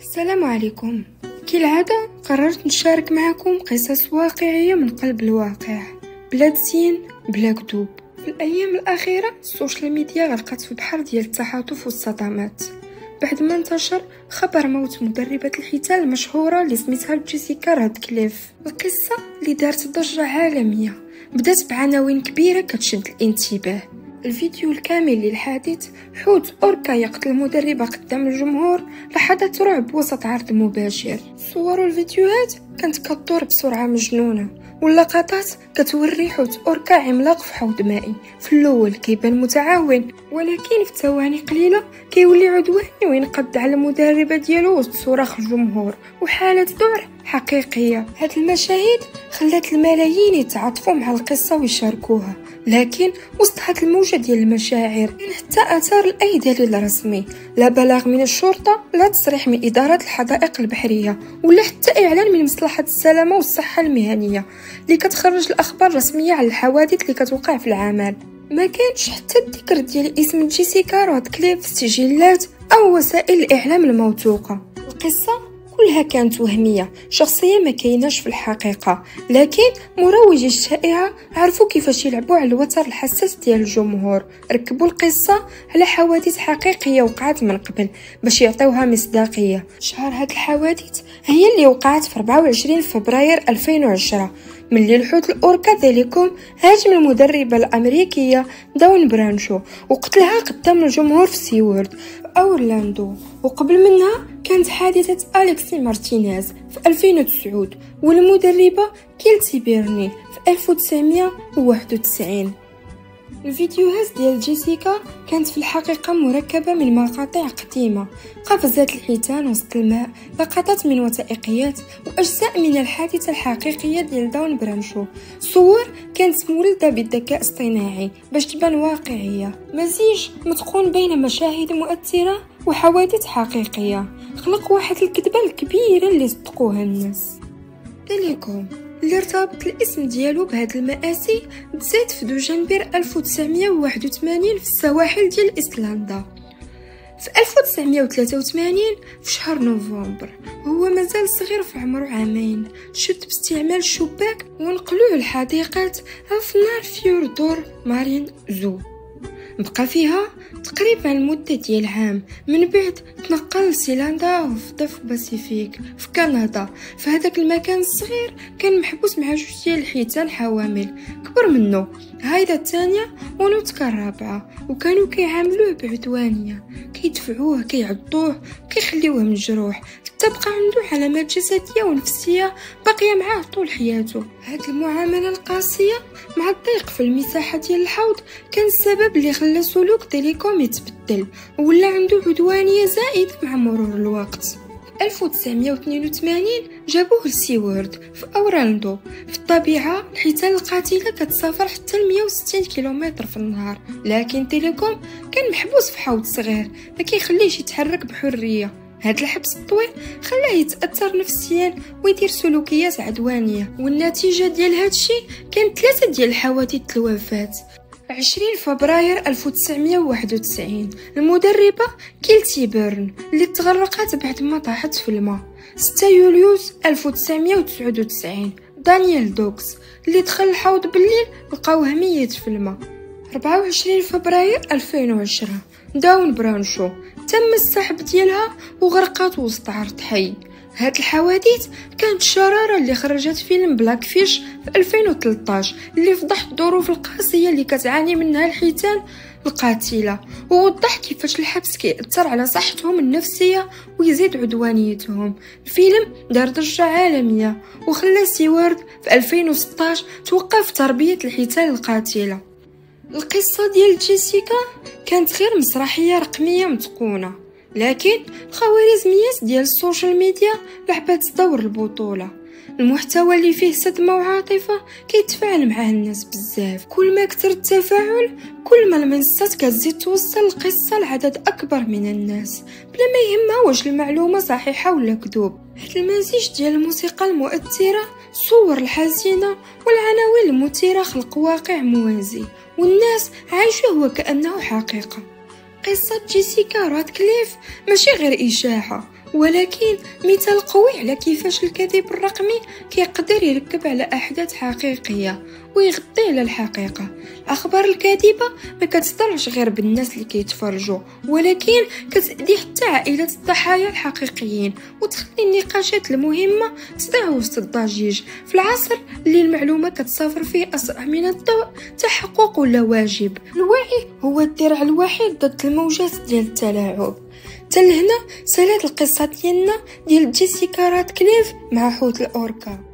السلام عليكم. كالعادة قررت نشارك معكم قصص واقعية من قلب الواقع، بلا تزيين بلا كذوب. في الأيام الأخيرة السوشيال ميديا غرقت في بحر ديال التعاطف والصدمات بعد ما انتشر خبر موت مدربة الحيتان المشهورة اللي سميتها جيسيكا رادكليف. القصة اللي دارت ضجة عالمية بدات بعناوين كبيرة كتشد الانتباه. الفيديو الكامل للحادث، حوت أوركا يقتل المدربة قدام الجمهور، لحظات رعب وسط عرض مباشر. الصور والفيديوهات كانت كتدور بسرعة مجنونة، واللقطات كتوري حوت أوركا عملاق في حوض مائي. في الأول كيبان متعاون، ولكن في ثواني قليلة كيولي عدواني وينقض على المدربة ديالو وسط صراخ الجمهور وحالة ذعر حقيقية. هاد المشاهد خلات الملايين يتعاطفوا مع القصة ويشاركوها، لكن وسط هاد الموجة ديال المشاعر كاين حتى اثار لاي دليل رسمي، لا بلاغ من الشرطة، لا تصريح من اداره الحدائق البحريه، ولا حتى اعلان من مصلحه السلامه والصحه المهنيه اللي كتخرج الاخبار الرسميه على الحوادث اللي كتوقع في العمل. ما كانش حتى الذكر ديال اسم جيسيكا رادكليف في السجلات او وسائل الاعلام الموثوقه. القصه كلها كانت وهمية، شخصية ما كايناش في الحقيقة، لكن مروجي الشائعة عرفوا كيفاش يلعبوا على الوتر الحساس ديال الجمهور. ركبوا القصة على حوادث حقيقية وقعت من قبل باش يعطيوها مصداقية. شهر هاد الحوادث هي اللي وقعت في 24 فبراير 2010 ملي الحوت الأوركا تيليكوم هاجم المدربة الأمريكية داون برانشو وقتلها قدام الجمهور في سيورد أورلاندو. وقبل منها كانت حادثة أليكسي مارتينيز في 2009 والمدربة كيلتي بيرني في 1991. الفيديوهات ديال جيسيكا كانت في الحقيقة مركبة من مقاطع قديمة، قفزات الحيتان وسط الماء، لقطات من وثائقيات وأجزاء من الحادثة الحقيقية ديال داون برانشو. صور كانت مولدة بالذكاء الاصطناعي باش تبان واقعية، مزيج متقون بين مشاهد مؤثرة وحوادث حقيقية، خلق واحد الكذبة الكبيرة اللي صدقوها الناس. تيليكوم اللي ارتبط الاسم ديالو بهاد المآسي تزاد في دجنبر 1981 في السواحل ديال إيسلندا. في 1983 في شهر نوفمبر هو مازال صغير في عمره عامين، شد باستعمال الشباك ونقلوه لحديقة أفنار فيوردور مارين زو، بقى فيها تقريبا المدة ديال عام، من بعد تنقل لسيلاندا وفضى في باسيفيك في كندا. في هذاك المكان الصغير كان محبوس مع جوج ديال الحيتان حوامل كبر منه، هايدا الثانية ونوتكا الرابعة، وكانوا كيعاملوه بعدوانية، كيدفعوه كيعضوه كيخليوه مجروح حتى بقى عنده علامات جسدية ونفسية باقية معاه طول حياته. هاد المعاملة القاسية مع الضيق في المساحة ديال الحوض كان السبب اللي خلى سلوك تيليكوم يتبدل ولا عنده عدوانية زائدة مع مرور الوقت. 1982 جابوه لسيورد في أورلاندو. في الطبيعة الحيتان القاتلة كتسافر حتى 160 كيلومتر في النهار، لكن تيليكوم كان محبوس في حوض صغير ما كيخليش يتحرك بحرية. هاد الحبس الطويل خلاه يتأثر نفسيا ويدير سلوكيات عدوانية، والنتيجة ديال هادشي كانت 3 ديال الحوادث الوفاة. 20 فبراير 1991 المدربة كيلتي بيرن اللي تغرقت بعد ما طاحت في الماء. 6 يوليوز 1999 دانيال دوكس اللي دخل الحوض بالليل لقاوه ميت في الماء. 24 فبراير 2010 داون برانشو تم السحب ديالها وغرقات وسط عرض حي. هاد الحوادث كانت شرارة اللي خرجت فيلم بلاك فيش في 2013 اللي فضح الظروف القاسية اللي كتعاني منها الحيتان القاتلة، ووضح كيفاش الحبس كيأثر على صحتهم النفسية ويزيد عدوانيتهم. الفيلم دار ضجة عالمية وخلى سيوارد في 2016 توقف تربية الحيتان القاتلة. القصة ديال جيسيكا كانت غير مسرحية رقمية متقونة، لكن الخوارزميات ديال السوشيال ميديا لعبت دور البطولة. المحتوى اللي فيه صدمة وعاطفة كيتفاعل معاه الناس بزاف. كل ما كثر التفاعل كل ما المنصات كتزيد توصل القصة لعدد أكبر من الناس بلا ما يهمها واش المعلومة صحيحة ولا كذوب. هاد المزيج ديال الموسيقى المؤثرة، الصور الحزينة والعناوين المثيرة خلق واقع موازي والناس عايشوه وكأنه حقيقة. قصة جيسيكا رادكليف ماشي غير إشاعة، ولكن مثال قوي على كيفاش الكذب الرقمي كيقدر يركب على أحداث حقيقية ويغطي على الحقيقة. الأخبار الكاذبة ما كتصدرش غير بالناس اللي كيتفرجوا، ولكن كتأذي حتى عائلات الضحايا الحقيقيين وتخلي النقاشات المهمة تضيع وسط الضجيج. في العصر اللي المعلومة كتسافر فيه أسرع من الضوء، تحقق ولا واجب. الوعي هو الدرع الوحيد ضد الموجات ديال التلاعب. تلهنا سالات القصة ديالنا ديال جيسيكا راتكليف مع حوت الأوركا.